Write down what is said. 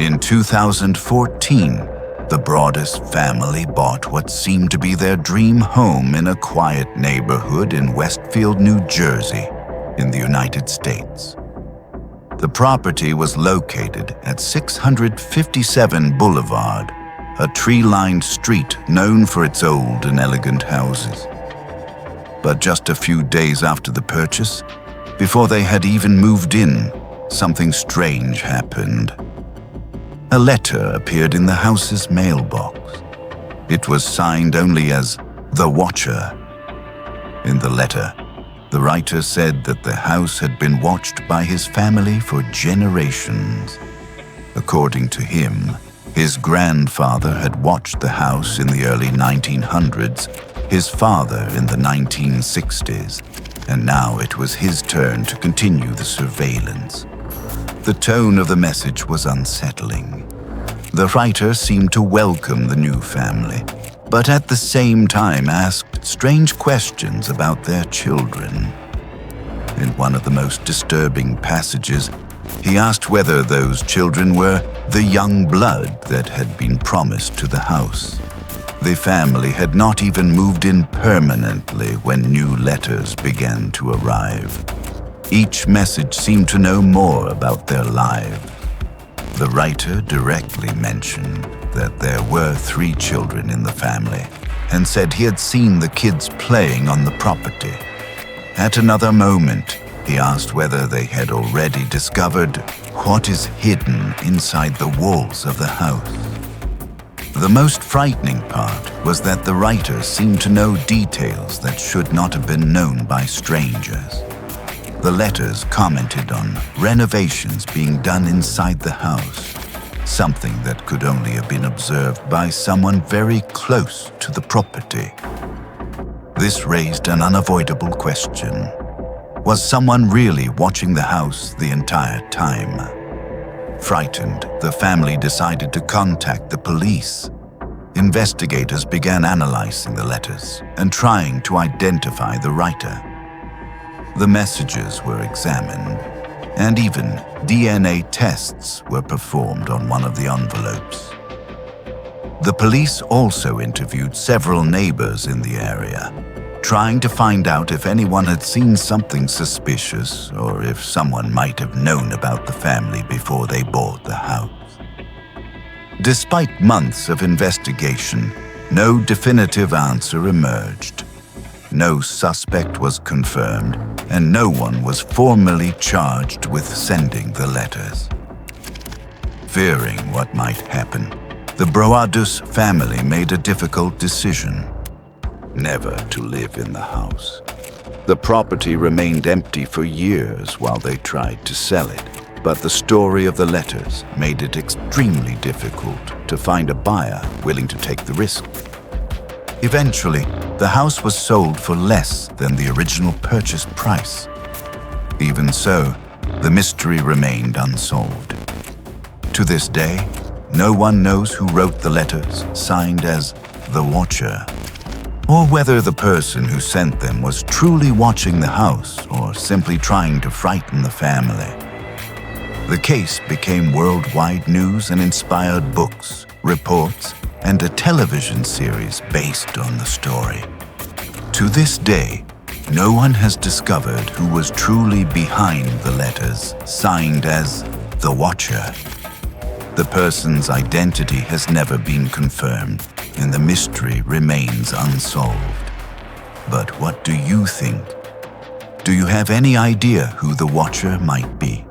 In 2014, the Broaddus family bought what seemed to be their dream home in a quiet neighborhood in Westfield, New Jersey, in the United States. The property was located at 657 Boulevard, a tree-lined street known for its old and elegant houses. But just a few days after the purchase, before they had even moved in, something strange happened. A letter appeared in the house's mailbox. It was signed only as The Watcher. In the letter, the writer said that the house had been watched by his family for generations. According to him, his grandfather had watched the house in the early 1900s, his father in the 1960s, and now it was his turn to continue the surveillance. The tone of the message was unsettling. The writer seemed to welcome the new family, but at the same time asked strange questions about their children. In one of the most disturbing passages, he asked whether those children were the young blood that had been promised to the house. The family had not even moved in permanently when new letters began to arrive. Each message seemed to know more about their lives. The writer directly mentioned that there were 3 children in the family and said he had seen the kids playing on the property. At another moment, he asked whether they had already discovered what is hidden inside the walls of the house. The most frightening part was that the writer seemed to know details that should not have been known by strangers. The letters commented on renovations being done inside the house, something that could only have been observed by someone very close to the property. This raised an unavoidable question. Was someone really watching the house the entire time? Frightened, the family decided to contact the police. Investigators began analyzing the letters and trying to identify the writer. The messages were examined, and even DNA tests were performed on one of the envelopes. The police also interviewed several neighbors in the area, trying to find out if anyone had seen something suspicious or if someone might have known about the family before they bought the house. Despite months of investigation, no definitive answer emerged. No suspect was confirmed, and no one was formally charged with sending the letters. Fearing what might happen, the Broaddus family made a difficult decision: never to live in the house. The property remained empty for years while they tried to sell it, but the story of the letters made it extremely difficult to find a buyer willing to take the risk. Eventually, the house was sold for less than the original purchase price. Even so, the mystery remained unsolved. To this day, no one knows who wrote the letters signed as The Watcher, or whether the person who sent them was truly watching the house or simply trying to frighten the family. The case became worldwide news and inspired books, reports, and a television series based on the story. To this day, no one has discovered who was truly behind the letters signed as The Watcher. The person's identity has never been confirmed, and the mystery remains unsolved. But what do you think? Do you have any idea who the Watcher might be?